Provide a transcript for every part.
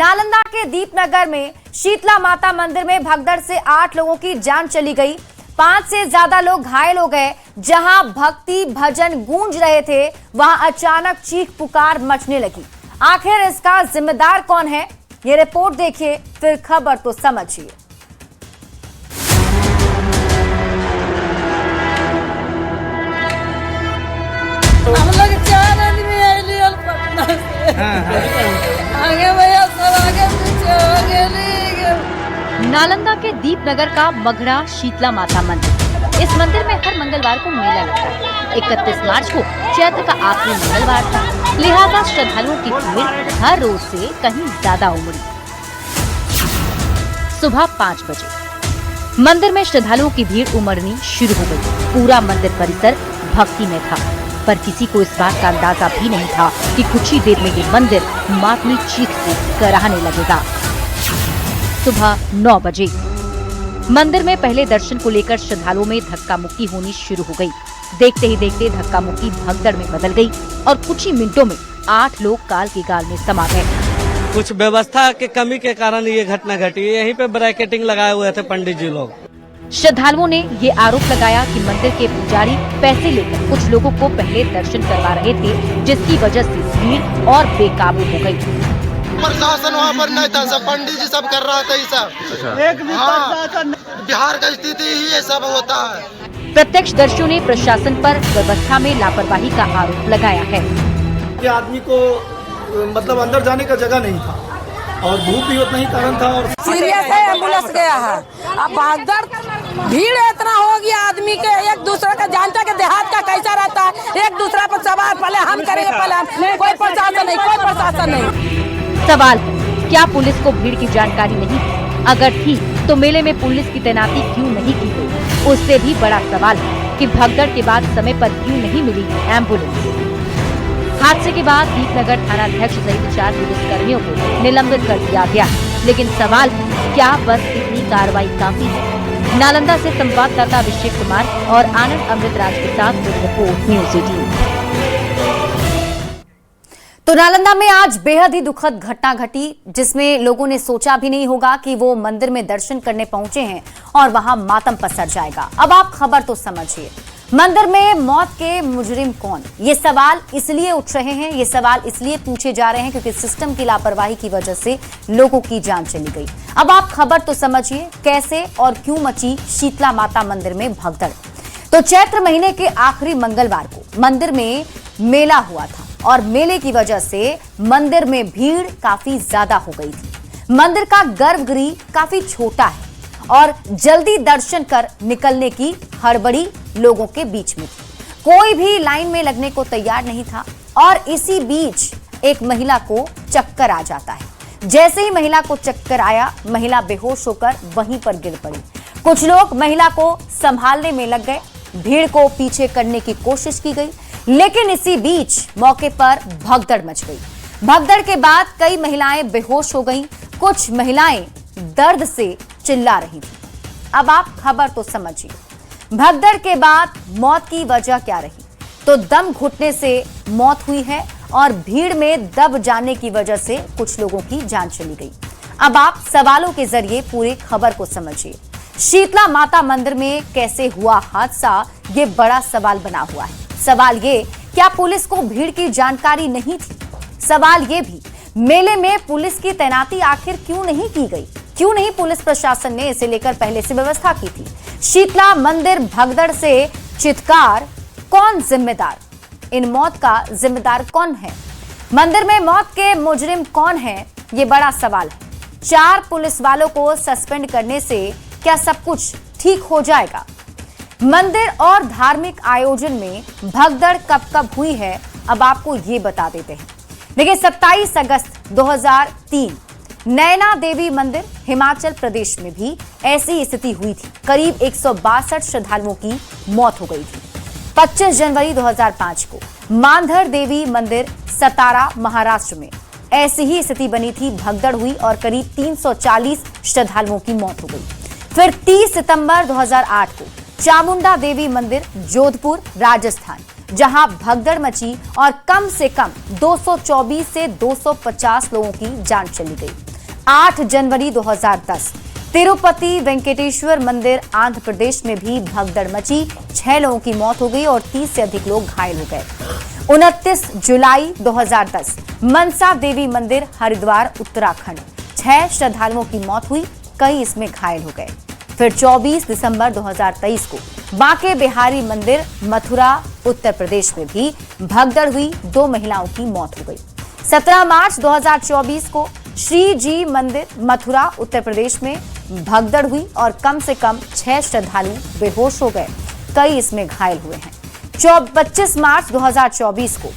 नालंदा के दीपनगर में शीतला माता मंदिर में भगदड़ से 8 लोगों की जान चली गई। 5 से ज्यादा लोग घायल हो गए। जहां भक्ति भजन गूंज रहे थे, वहां अचानक चीख पुकार मचने लगी। आखिर इसका जिम्मेदार कौन है, ये रिपोर्ट देखिए, फिर खबर तो समझिए। हम लोग 4 आदमी आइली पटना से। आगे भैया सब आगे पीछे हो गए। नालंदा के दीपनगर का मगड़ा शीतला माता मंदिर। इस मंदिर में हर मंगलवार को मेला लगता है। 31 मार्च को चैत्र का आखिरी मंगलवार था, लिहाजा श्रद्धालुओं की भीड़ हर रोज से कहीं ज्यादा उमड़ी। सुबह 5 बजे मंदिर में श्रद्धालुओं की भीड़ उमड़नी शुरू हो गई। पूरा मंदिर परिसर भक्ति में था, पर किसी को इस बात का अंदाजा भी नहीं था कि कुछ ही देर में ये मंदिर मातमी चीख से कराहने लगेगा। सुबह 9 बजे मंदिर में पहले दर्शन को लेकर श्रद्धालुओं में धक्का मुक्की होनी शुरू हो गई। देखते ही देखते धक्का मुक्की भगदड़ में बदल गई और कुछ ही मिनटों में 8 लोग काल की गाल में समा गए। कुछ व्यवस्था के कमी के कारण ये घटना घटी। यहीं पे ब्रैकेटिंग लगाए हुए थे पंडित जी लोग। श्रद्धालुओं ने ये आरोप लगाया कि मंदिर के पुजारी पैसे लेकर कुछ लोगों को पहले दर्शन करवा रहे थे, जिसकी वजह से भीड़ और बेकाबू हो गई। प्रशासन वहाँ पर नहीं था, सब पंडित जी सब कर रहा था ये सब। बिहार का स्थिति ही ये सब होता है। प्रत्यक्षदर्शियों ने प्रशासन पर व्यवस्था में लापरवाही का आरोप लगाया है। ये आदमी को मतलब अंदर जाने का जगह नहीं था और धूप भी उतना ही कारण था और सीरियस है, एम्बुलेंस गया है। अब भागदड़ भीड़ इतना हो गया, आदमी के एक दूसरे का जानता के देहात का कैसा रहता है, एक दूसरे पर सवाल पहले हम करेंगे, पहले हम। कोई प्रशासन नहीं, कोई प्रशासन नहीं। सवाल, क्या पुलिस को भीड़ की जानकारी नहीं थी? अगर थी तो मेले में पुलिस की तैनाती क्यों नहीं की गई? उससे भी बड़ा सवाल है कि भगदड़ के बाद समय पर क्यों नहीं मिली एम्बुलेंस? हादसे के बाद दीपनगर थानाध्यक्ष सहित 4 पुलिस कर्मियों को निलंबित कर दिया गया। लेकिन सवाल है, क्या बस इतनी कार्रवाई काफी है? नालंदा से संवाददाता अभिषेक कुमार और आनंद अमृतराज के साथ रिपोर्ट न्यूज़ 18। तो नालंदा में आज बेहद ही दुखद घटना घटी, जिसमें लोगों ने सोचा भी नहीं होगा कि वो मंदिर में दर्शन करने पहुंचे हैं और वहां मातम पसर जाएगा। अब आप खबर तो समझिए। मंदिर में मौत के मुजरिम कौन, ये सवाल इसलिए उठ रहे हैं, ये सवाल इसलिए पूछे जा रहे हैं क्योंकि सिस्टम की लापरवाही की वजह से लोगों की जान चली गई। अब आप खबर तो समझिए, कैसे और क्यों मची शीतला माता मंदिर में भगदड़। तो चैत्र महीने के आखिरी मंगलवार को मंदिर में मेला हुआ था और मेले की वजह से मंदिर में भीड़ काफी ज्यादा हो गई थी। मंदिर का गर्भगृह काफी छोटा है और जल्दी दर्शन कर निकलने की हड़बड़ी लोगों के बीच में थी। कोई भी लाइन में लगने को तैयार नहीं था और इसी बीच एक महिला को चक्कर आ जाता है। जैसे ही महिला को चक्कर आया, महिला बेहोश होकर वहीं पर गिर पड़ी। कुछ लोग महिला को संभालने में लग गए, भीड़ को पीछे करने की कोशिश की गई, लेकिन इसी बीच मौके पर भगदड़ मच गई। भगदड़ के बाद कई महिलाएं बेहोश हो गईं, कुछ महिलाएं दर्द से चिल्ला रही थी। अब आप खबर तो समझिए। भगदड़ के बाद मौत की वजह क्या रही? तो दम घुटने से मौत हुई है और भीड़ में दब जाने की वजह से कुछ लोगों की जान चली गई। अब आप सवालों के जरिए पूरे खबर को समझिए। शीतला माता मंदिर में कैसे हुआ हादसा, ये बड़ा सवाल बना हुआ है। सवाल ये, क्या पुलिस को भीड़ की जानकारी नहीं थी? सवाल ये भी, मेले में पुलिस की तैनाती आखिर क्यों नहीं की गई? क्यों नहीं पुलिस प्रशासन ने इसे लेकर पहले से व्यवस्था की थी? शीतला मंदिर भगदड़ से चित्कार, कौन जिम्मेदार? इन मौत का जिम्मेदार कौन है? मंदिर में मौत के मुजरिम कौन है? ये बड़ा सवाल है। 4 पुलिस वालों को सस्पेंड करने से क्या सब कुछ ठीक हो जाएगा? मंदिर और धार्मिक आयोजन में भगदड़ कब कब हुई है, अब आपको ये बता देते हैं। देखिए, 27 अगस्त 2003 नैना देवी मंदिर हिमाचल प्रदेश में भी ऐसी स्थिति हुई थी। करीब 162 श्रद्धालुओं की मौत हो गई थी। 25 जनवरी 2005 को मांधर देवी मंदिर सतारा महाराष्ट्र में ऐसी ही स्थिति बनी थी, भगदड़ हुई और करीब 340 श्रद्धालुओं की मौत हो गई। फिर 30 सितंबर 2008 को चामुंडा देवी मंदिर जोधपुर राजस्थान, जहां भगदड़ मची और कम से कम 224 से 250 लोगों की जान चली गई। 8 जनवरी 2010 तिरुपति वेंकटेश्वर मंदिर आंध्र प्रदेश में भी भगदड़ मची, 6 लोगों की मौत हो गई और 30 से अधिक लोग घायल हो गए। 29 जुलाई 2010 मनसा देवी मंदिर हरिद्वार उत्तराखंड, 6 श्रद्धालुओं की मौत हुई, कई इसमें घायल हो गए। फिर 24 दिसंबर 2023 को बांके बिहारी मंदिर मथुरा उत्तर प्रदेश में भी भगदड़ हुई, 2 महिलाओं की मौत हो गई। 17 मार्च 2024 को श्री जी मंदिर मथुरा उत्तर प्रदेश में भगदड़ हुई और कम से कम 6 श्रद्धालु बेहोश हो गए, कई इसमें घायल हुए हैं। 25 मार्च 2024 को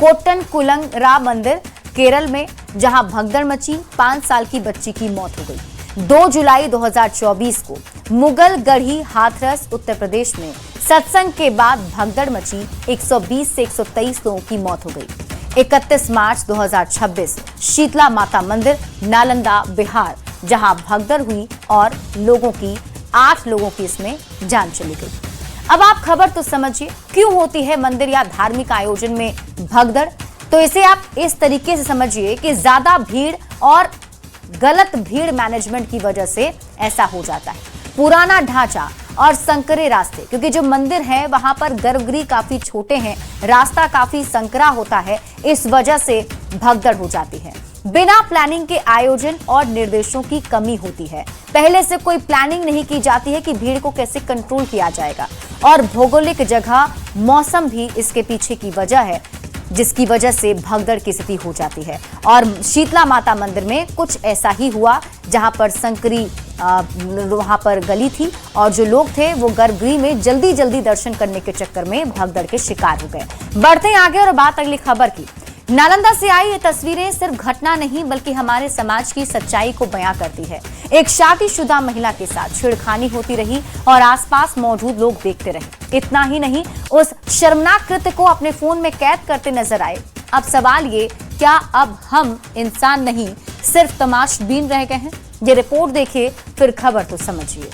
कोट्टन कुलंगरा मंदिर केरल में जहां भगदड़ मची, 5 साल की बच्ची की मौत हो गई। 2 जुलाई 2024 को मुगल गढ़ी हाथरस उत्तर प्रदेश में सत्संग के बाद भगदड़ मची, 120 से 123 लोगों की मौत हो गई। 31 मार्च 2026 शीतला माता मंदिर नालंदा बिहार, जहां भगदड़ हुई और 8 लोगों की इसमें जान चली गई। अब आप खबर तो समझिए क्यों होती है मंदिर या धार्मिक आयोजन में भगदड़। तो इसे आप इस तरीके से समझिए कि ज्यादा भीड़ और गलत भीड़ मैनेजमेंट की वजह से ऐसा हो जाता है। पुराना ढांचा और संकरे रास्ते, क्योंकि जो मंदिर है वहां पर गर्भगृह काफी छोटे हैं, रास्ता काफी संकरा होता है, इस वजह से भगदड़ हो जाती है। बिना प्लानिंग के आयोजन और निर्देशों की कमी होती है। पहले से कोई प्लानिंग नहीं की जाती है कि भीड़ को कैसे कंट्रोल किया जाएगा, और भौगोलिक जगह, मौसम भी इसके पीछे की वजह है, जिसकी वजह से भगदड़ की स्थिति हो जाती है। और शीतला माता मंदिर में कुछ ऐसा ही हुआ, जहां पर संकरी वहां पर गली थी और जो लोग थे वो गर्भगृह में जल्दी जल्दी दर्शन करने के चक्कर में भगदड़ के शिकार हो गए। बढ़ते हैं आगे और बात अगली खबर की। नालंदा से आई ये तस्वीरें सिर्फ घटना नहीं बल्कि हमारे समाज की सच्चाई को बयां करती है। एक शादीशुदा महिला के साथ छेड़खानी होती रही और आसपास मौजूद लोग देखते रहे। इतना ही नहीं, उस शर्मनाक कृत्य को अपने फोन में कैद करते नजर आए। अब सवाल ये, क्या अब हम इंसान नहीं सिर्फ तमाशबीन रह गए हैं? ये रिपोर्ट देखिए फिर खबर तो समझिए।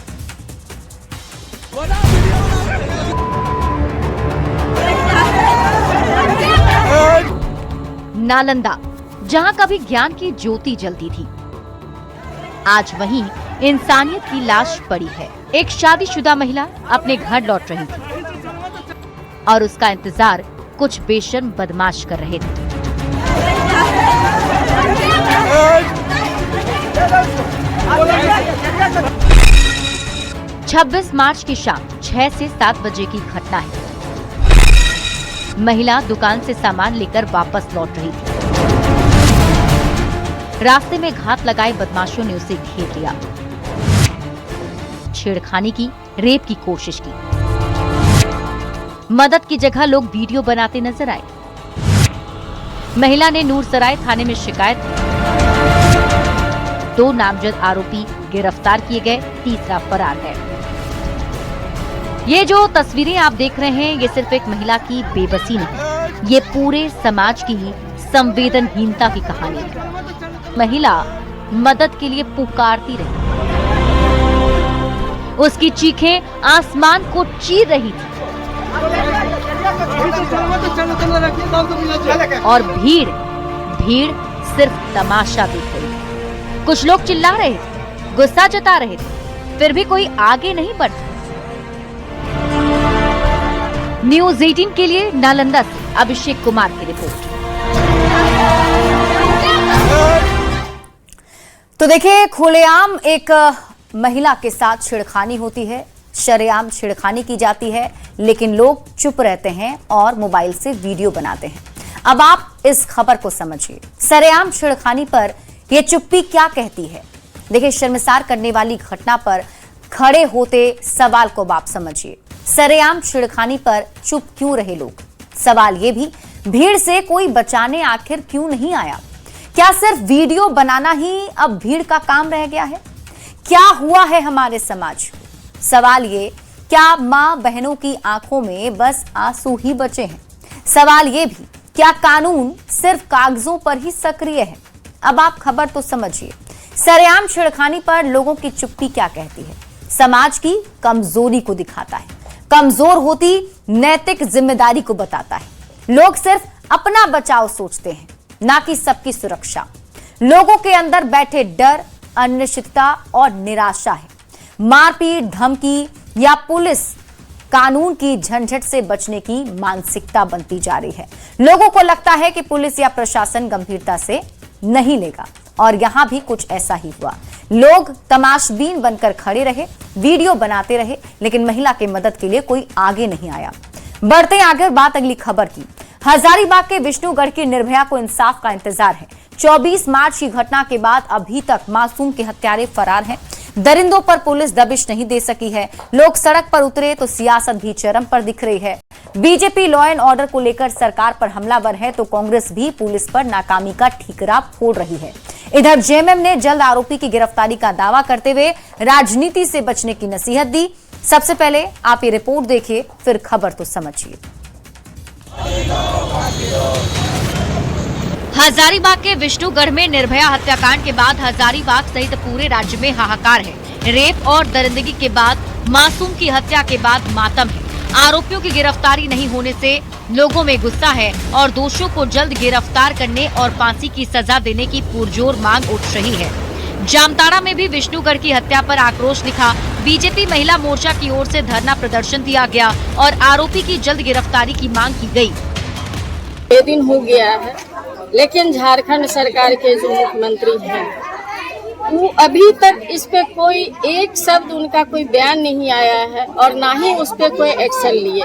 नालंदा, जहां कभी ज्ञान की ज्योति जलती थी, आज वहीं इंसानियत की लाश पड़ी है। एक शादीशुदा महिला अपने घर लौट रही थी और उसका इंतजार कुछ बेशर्म बदमाश कर रहे थे। छब्बीस मार्च की शाम 6 से 7 बजे की घटना है। महिला दुकान से सामान लेकर वापस लौट रही थी। रास्ते में घात लगाए बदमाशों ने उसे घेर लिया, छेड़खानी की, रेप की कोशिश की। मदद की जगह लोग वीडियो बनाते नजर आए। महिला ने नूरसराय थाने में शिकायत की। 2 नामजद आरोपी गिरफ्तार किए गए, तीसरा फरार है। ये जो तस्वीरें आप देख रहे हैं, ये सिर्फ एक महिला की बेबसी नहीं, ये पूरे समाज की संवेदनहीनता की कहानी है। महिला मदद के लिए पुकारती रही, उसकी चीखें आसमान को चीर रही थी और भीड़ सिर्फ तमाशा देख रही थी। कुछ लोग चिल्ला रहे थे, गुस्सा जता रहे थे, फिर भी कोई आगे नहीं बढ़ता। न्यूज़ 18 के लिए नालंदा से अभिषेक कुमार की रिपोर्ट। तो देखिए, खुलेआम एक महिला के साथ छेड़खानी होती है, शरेआम छेड़खानी की जाती है, लेकिन लोग चुप रहते हैं और मोबाइल से वीडियो बनाते हैं। अब आप इस खबर को समझिए। सरेआम छेड़खानी पर यह चुप्पी क्या कहती है? देखिए, शर्मसार करने वाली घटना पर खड़े होते सवाल को आप समझिए। सरेआम छेड़खानी पर चुप क्यों रहे लोग? सवाल यह भी, भीड़ से कोई बचाने आखिर क्यों नहीं आया? क्या सिर्फ वीडियो बनाना ही अब भीड़ का काम रह गया है? क्या हुआ है हमारे समाज को? सवाल ये, क्या मां बहनों की आंखों में बस आंसू ही बचे हैं? सवाल ये भी, क्या कानून सिर्फ कागजों पर ही सक्रिय है? अब आप खबर तो समझिए। सरेआम छेड़खानी पर लोगों की चुप्पी क्या कहती है? समाज की कमजोरी को दिखाता है, कमजोर होती नैतिक जिम्मेदारी को बताता है। लोग सिर्फ अपना बचाव सोचते हैं, ना कि सबकी सुरक्षा। लोगों के अंदर बैठे डर, अनिश्चितता और निराशा है। मारपीट, धमकी या पुलिस कानून की झंझट से बचने की मानसिकता बनती जा रही है। लोगों को लगता है कि पुलिस या प्रशासन गंभीरता से नहीं लेगा, और यहां भी कुछ ऐसा ही हुआ। लोग तमाशबीन बनकर खड़े रहे, वीडियो बनाते रहे, लेकिन महिला की मदद के लिए कोई आगे नहीं आया। बढ़ते आगे और बात अगली खबर की। हजारीबाग के विष्णुगढ़ की निर्भया को इंसाफ का इंतजार है। 24 मार्च की घटना के बाद अभी तक मासूम के हत्यारे फरार हैं। दरिंदों पर पुलिस दबिश नहीं दे सकी है। लोग सड़क पर उतरे तो सियासत भी चरम पर दिख रही है। बीजेपी लॉ एंड ऑर्डर को लेकर सरकार पर हमलावर है, तो कांग्रेस भी पुलिस पर नाकामी का ठीकरा फोड़ रही है। इधर जेएमएम ने जल्द आरोपी की गिरफ्तारी का दावा करते हुए राजनीति से बचने की नसीहत दी। सबसे पहले आप ये रिपोर्ट देखिए, फिर खबर तो समझिए। हजारीबाग के विष्णुगढ़ में निर्भया हत्याकांड के बाद हजारीबाग सहित पूरे राज्य में हाहाकार है। रेप और दरिंदगी के बाद मासूम की हत्या के बाद मातम है। आरोपियों की गिरफ्तारी नहीं होने से लोगों में गुस्सा है और दोषियों को जल्द गिरफ्तार करने और फांसी की सजा देने की पुरजोर मांग उठ रही है। जामताड़ा में भी विष्णुगढ़ की हत्या पर आक्रोश दिखा। बीजेपी महिला मोर्चा की ओर से धरना प्रदर्शन दिया गया और आरोपी की जल्द गिरफ्तारी की मांग की गई। ये दिन हो गया है, लेकिन झारखंड सरकार के जो मुख्यमंत्री हैं वो अभी तक इस पे कोई एक शब्द उनका कोई बयान नहीं आया है और ना ही उस पे कोई एक्शन लिए।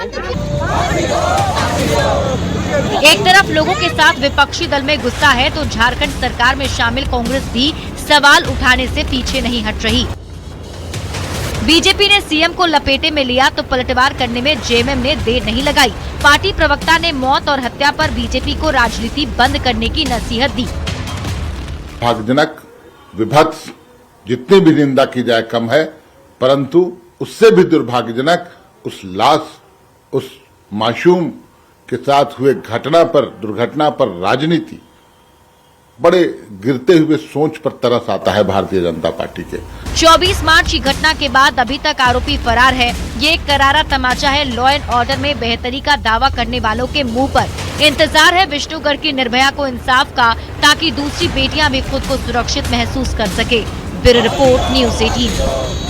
एक तरफ लोगों के साथ विपक्षी दल में गुस्सा है, तो झारखंड सरकार में शामिल कांग्रेस भी सवाल उठाने से पीछे नहीं हट रही। बीजेपी ने सीएम को लपेटे में लिया तो पलटवार करने में जेएमएम ने देर नहीं लगाई। पार्टी प्रवक्ता ने मौत और हत्या पर बीजेपी को राजनीति बंद करने की नसीहत दी। भागजनक, विभत्स, जितनी भी निंदा की जाए कम है, परंतु उससे भी दुर्भाग्यजनक उस लाश, उस मासूम के साथ हुए दुर्घटना पर राजनीति, बड़े गिरते हुए सोच पर तरस आता है भारतीय जनता पार्टी के। 24 मार्च की घटना के बाद अभी तक आरोपी फरार है। ये एक करारा तमाचा है लॉ एंड ऑर्डर में बेहतरी का दावा करने वालों के मुंह पर। इंतजार है विष्णुगढ़ की निर्भया को इंसाफ का, ताकि दूसरी बेटियां भी खुद को सुरक्षित महसूस कर सके। Bureau report, news 18।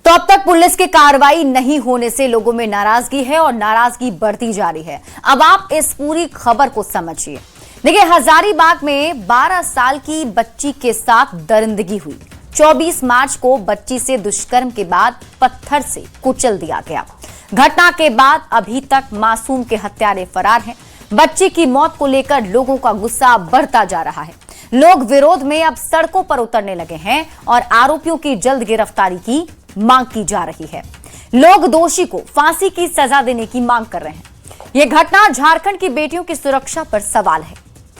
तो अब तक पुलिस की कार्रवाई नहीं होने से लोगों में नाराजगी है और नाराजगी बढ़ती जा रही है। अब आप इस पूरी खबर को समझिए। देखिए, हजारीबाग में 12 साल की बच्ची के साथ दरिंदगी हुई। 24 मार्च को बच्ची से दुष्कर्म के बाद पत्थर से कुचल दिया गया। घटना के बाद अभी तक मासूम के हत्यारे फरार हैं। बच्ची की मौत को लेकर लोगों का गुस्सा बढ़ता जा रहा है। लोग विरोध में अब सड़कों पर उतरने लगे हैं और आरोपियों की जल्द गिरफ्तारी की मांग की जा रही है। लोग दोषी को फांसी की सजा देने की मांग कर रहे हैं। यह घटना झारखंड की बेटियों की सुरक्षा पर सवाल है।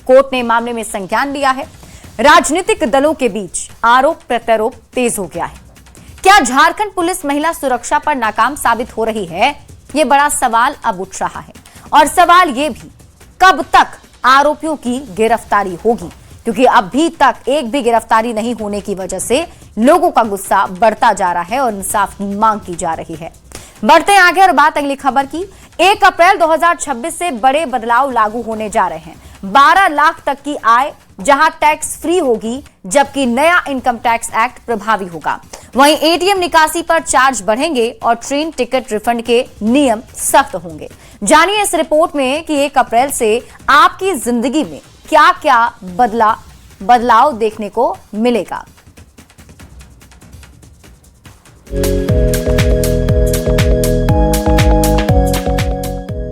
कोर्ट ने मामले में संज्ञान लिया है। राजनीतिक दलों के बीच आरोप प्रत्यारोप तेज हो गया है। क्या झारखंड पुलिस महिला सुरक्षा पर नाकाम साबित हो रही है? यह बड़ा सवाल अब उठ रहा है। और सवाल यह भी, कब तक आरोपियों की गिरफ्तारी होगी? क्योंकि अभी तक एक भी गिरफ्तारी नहीं होने की वजह से लोगों का गुस्सा बढ़ता जा रहा है और इंसाफ की मांग की जा रही है। बढ़ते आगे और बात अगली खबर की। 1 अप्रैल 2026 से बड़े बदलाव लागू होने जा रहे हैं। 12 लाख तक की आय जहां टैक्स फ्री होगी, जबकि नया इनकम टैक्स एक्ट प्रभावी होगा। वहीं एटीएम निकासी पर चार्ज बढ़ेंगे और ट्रेन टिकट रिफंड के नियम सख्त होंगे। जानिए इस रिपोर्ट में कि 1 अप्रैल से आपकी जिंदगी में क्या क्या बदलाव देखने को मिलेगा।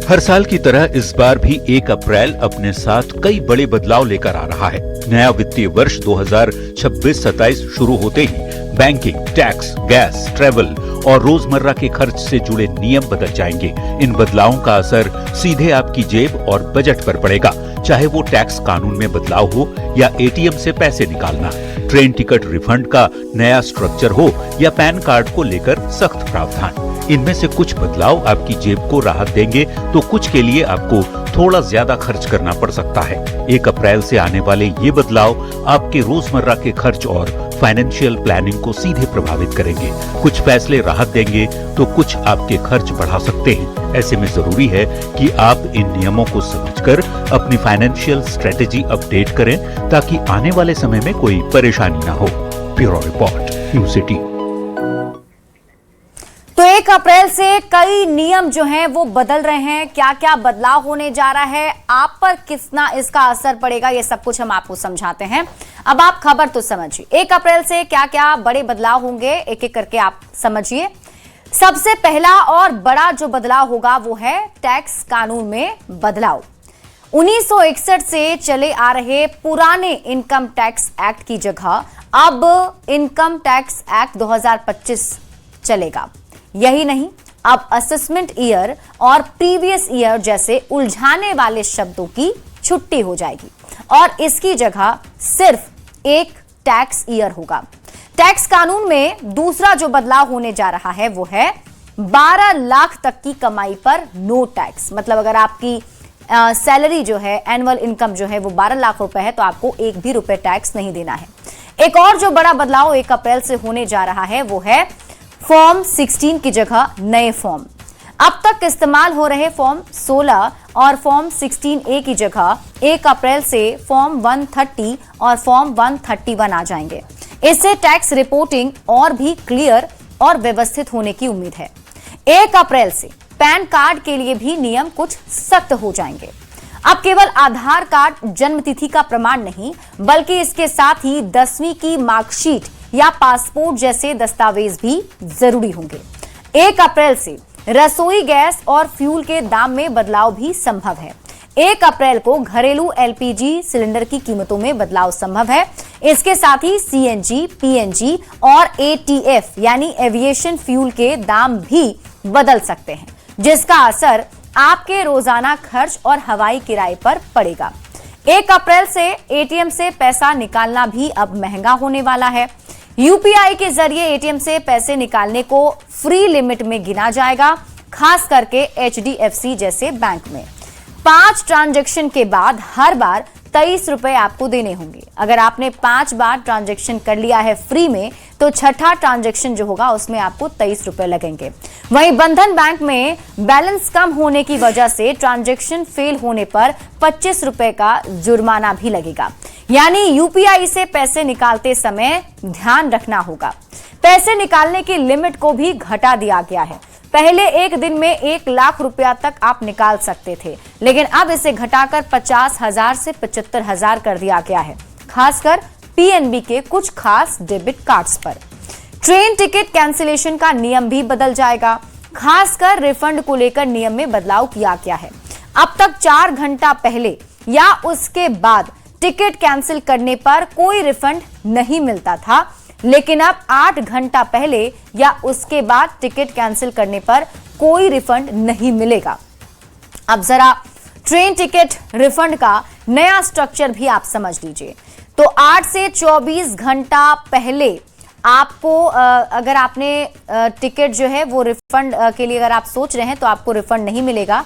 हर साल की तरह इस बार भी 1 अप्रैल अपने साथ कई बड़े बदलाव लेकर आ रहा है। नया वित्तीय वर्ष 2026-27 शुरू होते ही बैंकिंग, टैक्स, गैस, ट्रैवल और रोजमर्रा के खर्च से जुड़े नियम बदल जाएंगे। इन बदलावों का असर सीधे आपकी जेब और बजट पर पड़ेगा, चाहे वो टैक्स कानून में बदलाव हो या एटीएम से पैसे निकालना, ट्रेन टिकट रिफंड का नया स्ट्रक्चर हो या पैन कार्ड को लेकर सख्त प्रावधान। इनमें से कुछ बदलाव आपकी जेब को राहत देंगे तो कुछ के लिए आपको थोड़ा ज्यादा खर्च करना पड़ सकता है। 1 अप्रैल से आने वाले ये बदलाव आपके रोजमर्रा के खर्च और फाइनेंशियल प्लानिंग को सीधे प्रभावित करेंगे। कुछ फैसले राहत देंगे तो कुछ आपके खर्च बढ़ा सकते हैं। ऐसे में जरूरी है कि आप इन नियमों को समझकर अपनी फाइनेंशियल स्ट्रेटेजी अपडेट करें ताकि आने वाले समय में कोई परेशानी ना हो। Bureau report, news 18। तो 1 अप्रैल से कई नियम जो हैं वो बदल रहे हैं। क्या क्या बदलाव होने जा रहा है, आप पर कितना इसका असर पड़ेगा, ये सब कुछ हम आपको समझाते हैं। अब आप खबर तो समझिए, 1 अप्रैल से क्या क्या बड़े बदलाव होंगे, एक एक करके आप समझिए। सबसे पहला और बड़ा जो बदलाव होगा वो है टैक्स कानून में बदलाव। 1961 से चले आ रहे पुराने इनकम टैक्स एक्ट की जगह अब इनकम टैक्स एक्ट 2025 चलेगा। यही नहीं, अब असेसमेंट ईयर और प्रीवियस ईयर जैसे उलझाने वाले शब्दों की छुट्टी हो जाएगी और इसकी जगह सिर्फ एक टैक्स ईयर होगा। टैक्स कानून में दूसरा जो बदलाव होने जा रहा है वो है 12 लाख तक की कमाई पर नो टैक्स। मतलब अगर आपकी सैलरी जो है, एनुअल इनकम जो है वो 12 लाख रुपए है तो आपको एक भी रुपए टैक्स नहीं देना है। एक और जो बड़ा बदलाव 1 अप्रैल से होने जा रहा है वो है फॉर्म 16 की जगह नए फॉर्म। अब तक इस्तेमाल हो रहे फॉर्म 16 और फॉर्म 16A की जगह 1 अप्रैल से फॉर्म 130 और फॉर्म 131 आ जाएंगे। इससे टैक्स रिपोर्टिंग और भी क्लियर और व्यवस्थित होने की उम्मीद है। 1 अप्रैल से पैन कार्ड के लिए भी नियम कुछ सख्त हो जाएंगे। अब केवल आधार कार्ड जन्मतिथि का प्रमाण नहीं, बल्कि इसके साथ ही 10वीं की मार्कशीट या पासपोर्ट जैसे दस्तावेज भी जरूरी होंगे। 1 अप्रैल से रसोई गैस और फ्यूल के दाम में बदलाव भी संभव है। 1 अप्रैल को घरेलू LPG सिलेंडर की कीमतों में बदलाव संभव है। इसके साथ ही CNG, PNG और ATF यानी एविएशन फ्यूल के दाम भी बदल सकते हैं, जिसका असर आपके रोजाना खर्च और हवाई किराए पर पड़ेगा। 1 अप्रैल से ATM से पैसा निकालना भी अब महंगा होने वाला है। UPI के जरिए ATM से पैसे निकालने को फ्री लिमिट में गिना जाएगा, खास करके HDFC जैसे बैंक में। 5 ट्रांजैक्शन के बाद हर बार 23 रुपए आपको देने होंगे। अगर आपने 5 बार ट्रांजैक्शन कर लिया है फ्री में तो छठा ट्रांजैक्शन जो होगा उसमें आपको 23 रुपए लगेंगे। वहीं बंधन बैंक में बैलेंस कम होने की वजह से ट्रांजैक्शन फेल होने पर 25 रुपए का जुर्माना भी लगेगा। यानी UPI से पैसे निकालते समय ध्यान रखना होगा। पैसे निकालने की लिमिट को भी घटा दिया गया है। पहले एक दिन में 1 लाख रुपया तक आप निकाल सकते थे, लेकिन अब इसे घटाकर 50,000 से 75,000 कर दिया गया है, खासकर PNB के कुछ खास डेबिट कार्ड्स पर। ट्रेन टिकट कैंसिलेशन का नियम भी बदल जाएगा, खासकर रिफंड को लेकर नियम में बदलाव किया गया है। अब तक 4 घंटा पहले या उसके बाद टिकट कैंसिल करने पर कोई रिफंड नहीं मिलता था, लेकिन अब 8 घंटा पहले या उसके बाद टिकट कैंसिल करने पर कोई रिफंड नहीं मिलेगा। अब जरा ट्रेन टिकट रिफंड का नया स्ट्रक्चर भी आप समझ लीजिए। तो 8 से 24 घंटा पहले आपको अगर आपने टिकट जो है वो रिफंड के लिए अगर आप सोच रहे हैं तो आपको रिफंड नहीं मिलेगा।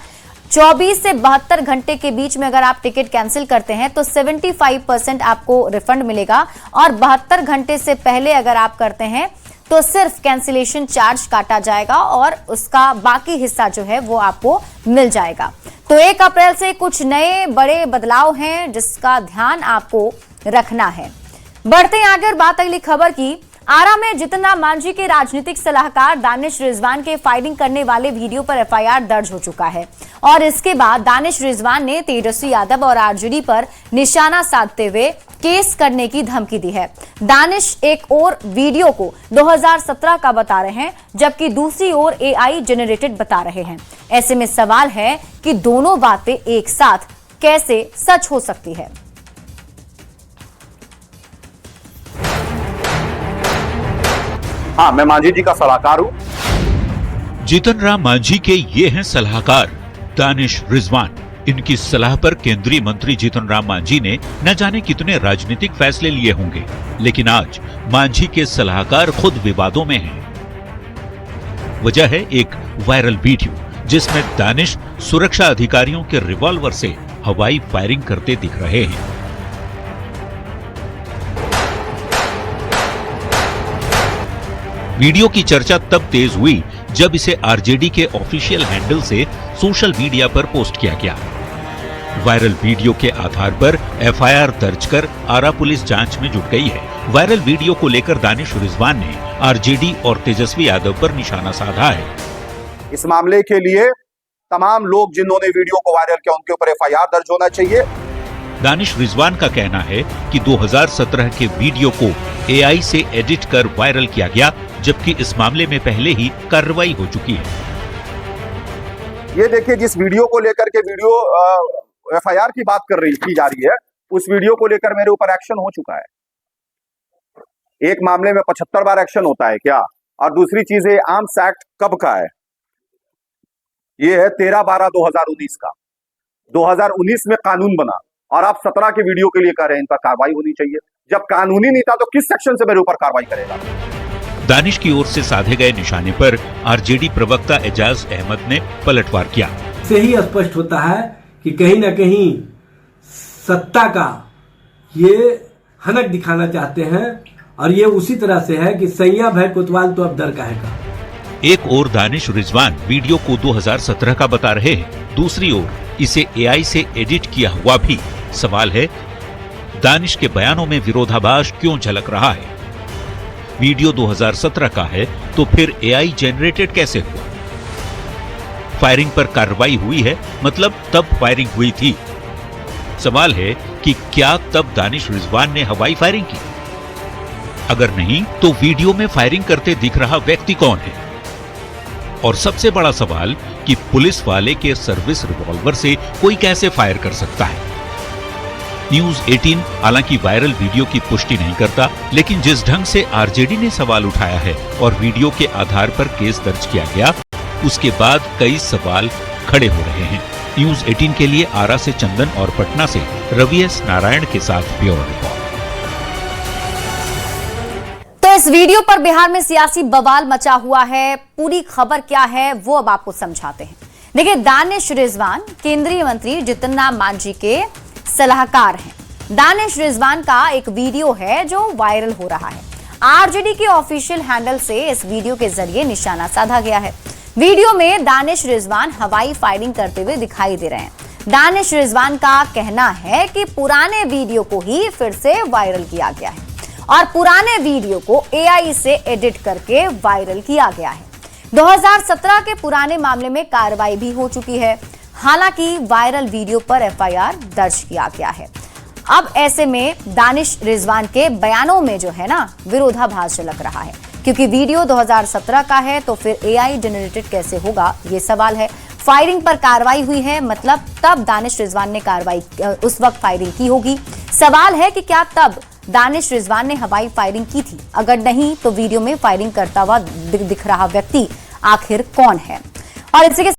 24 से 72 घंटे के बीच में अगर आप टिकट कैंसिल करते हैं तो 75% आपको रिफंड मिलेगा, और 72 घंटे से पहले अगर आप करते हैं तो सिर्फ कैंसिलेशन चार्ज काटा जाएगा और उसका बाकी हिस्सा जो है वो आपको मिल जाएगा। तो 1 अप्रैल से कुछ नए बड़े बदलाव हैं जिसका ध्यान आपको रखना है। बढ़ते हैं आगे, बात अगली खबर की। आरा में जितन राम मांझी के राजनीतिक सलाहकार दानिश रिजवान के फायरिंग करने वाले वीडियो पर FIR दर्ज हो चुका है, और इसके बाद दानिश रिजवान ने तेजस्वी यादव और RJD पर निशाना साधते हुए केस करने की धमकी दी है। दानिश एक और वीडियो को 2017 का बता रहे हैं, जबकि दूसरी ओर AI जनरेटेड बता रहे हैं। ऐसे में सवाल है कि दोनों बातें एक साथ कैसे सच हो सकती है। हाँ, मैं मांझी जी का सलाहकार हूँ। जीतन राम मांझी के ये हैं सलाहकार दानिश रिजवान। इनकी सलाह पर केंद्रीय मंत्री जीतन राम मांझी ने न जाने कितने राजनीतिक फैसले लिए होंगे, लेकिन आज मांझी के सलाहकार खुद विवादों में हैं। वजह है एक वायरल वीडियो जिसमें दानिश सुरक्षा अधिकारियों के रिवॉल्वर से हवाई फायरिंग करते दिख रहे हैं। वीडियो की चर्चा तब तेज हुई जब इसे आरजेडी के ऑफिशियल हैंडल से सोशल मीडिया पर पोस्ट किया गया। वायरल वीडियो के आधार पर एफआईआर दर्ज कर आरा पुलिस जांच में जुट गई है। वायरल वीडियो को लेकर दानिश रिजवान ने आरजेडी और तेजस्वी यादव पर निशाना साधा है। इस मामले के लिए तमाम लोग जिन्होंने वीडियो को वायरल किया उनके ऊपर एफआईआर दर्ज होना चाहिए। दानिश रिजवान का कहना है कि 2017 के वीडियो को एआई से एडिट कर वायरल किया गया, जबकि इस मामले में पहले ही कार्रवाई हो चुकी है। ये देखिए, जिस वीडियो को लेकर के वीडियो एफआईआर की बात की जा रही है, उस वीडियो को लेकर मेरे ऊपर एक्शन हो चुका है। एक मामले में 75 बार एक्शन होता है क्या? और दूसरी चीज है, आर्म्स एक्ट कब का है? ये है 13/12/2019 का। 2019 में कानून बना और आप 17 के वीडियो के लिए कह रहे हैं इन पर कार्रवाई होनी चाहिए। जब कानूनी नहीं था तो किस सेक्शन से मेरे ऊपर कार्रवाई करेगा? दानिश की ओर से साधे गए निशाने पर आरजेडी प्रवक्ता एजाज अहमद ने पलटवार किया। से ही स्पष्ट होता है कि कहीं न कहीं सत्ता का ये हनक दिखाना चाहते हैं, और ये उसी तरह से है कि सैया भय कोतवाल तो अब डर काहेगा। एक ओर दानिश रिजवान वीडियो को 2017 का बता रहे हैं, दूसरी ओर इसे एआई से एडिट किया हुआ भी। सवाल है, दानिश के बयानों में विरोधाभास क्यों झलक रहा है? वीडियो 2017 का है तो फिर एआई जनरेटेड कैसे हुआ? फायरिंग पर कार्रवाई हुई है, मतलब तब फायरिंग हुई थी। सवाल है कि क्या तब दानिश रिजवान ने हवाई फायरिंग की? अगर नहीं तो वीडियो में फायरिंग करते दिख रहा व्यक्ति कौन है? और सबसे बड़ा सवाल कि पुलिस वाले के सर्विस रिवॉल्वर से कोई कैसे फायर कर सकता है? न्यूज 18 हालांकि वायरल वीडियो की पुष्टि नहीं करता, लेकिन जिस ढंग से आरजेडी ने सवाल उठाया है और वीडियो के आधार पर केस दर्ज किया गया, उसके बाद कई सवाल खड़े हो रहे हैं। न्यूज 18 के लिए आरा से चंदन और पटना से रवि एस नारायण के साथ ब्यूरो रिपोर्ट। तो इस वीडियो पर बिहार में सियासी बवाल मचा हुआ है। पूरी खबर क्या है वो अब आपको समझाते हैं। देखिए, दानिश रिजवान केंद्रीय मंत्री जीतन राम मांझी के सलाहकार हैं। दानिश रिजवान का एक वीडियो है जो वायरल हो रहा है। आरजेडी के ऑफिशियल हैंडल से इस वीडियो के जरिए निशाना साधा गया है। वीडियो में दानिश रिजवान हवाई फायरिंग करते हुए दिखाई दे रहे हैं। दानिश रिजवान का कहना है कि पुराने वीडियो को ही फिर से वायरल किया गया है और पुराने वीडियो को एआई से एडिट करके वायरल किया गया है। 2017 के पुराने मामले में कार्रवाई भी हो चुकी है। हालांकि वायरल वीडियो पर एफआईआर दर्ज किया गया है। अब ऐसे में दानिश रिजवान के बयानों में जो है ना विरोधाभास झलक रहा है, क्योंकि वीडियो 2017 का है तो फिर एआई जनरेटेड कैसे होगा, ये सवाल है। फायरिंग पर कार्रवाई हुई है, मतलब तब दानिश रिजवान ने कार्रवाई उस वक्त फायरिंग की होगी। सवाल है कि क्या तब दानिश रिजवान ने हवाई फायरिंग की थी? अगर नहीं तो वीडियो में फायरिंग करता हुआ दिख रहा व्यक्ति आखिर कौन है? और इसी के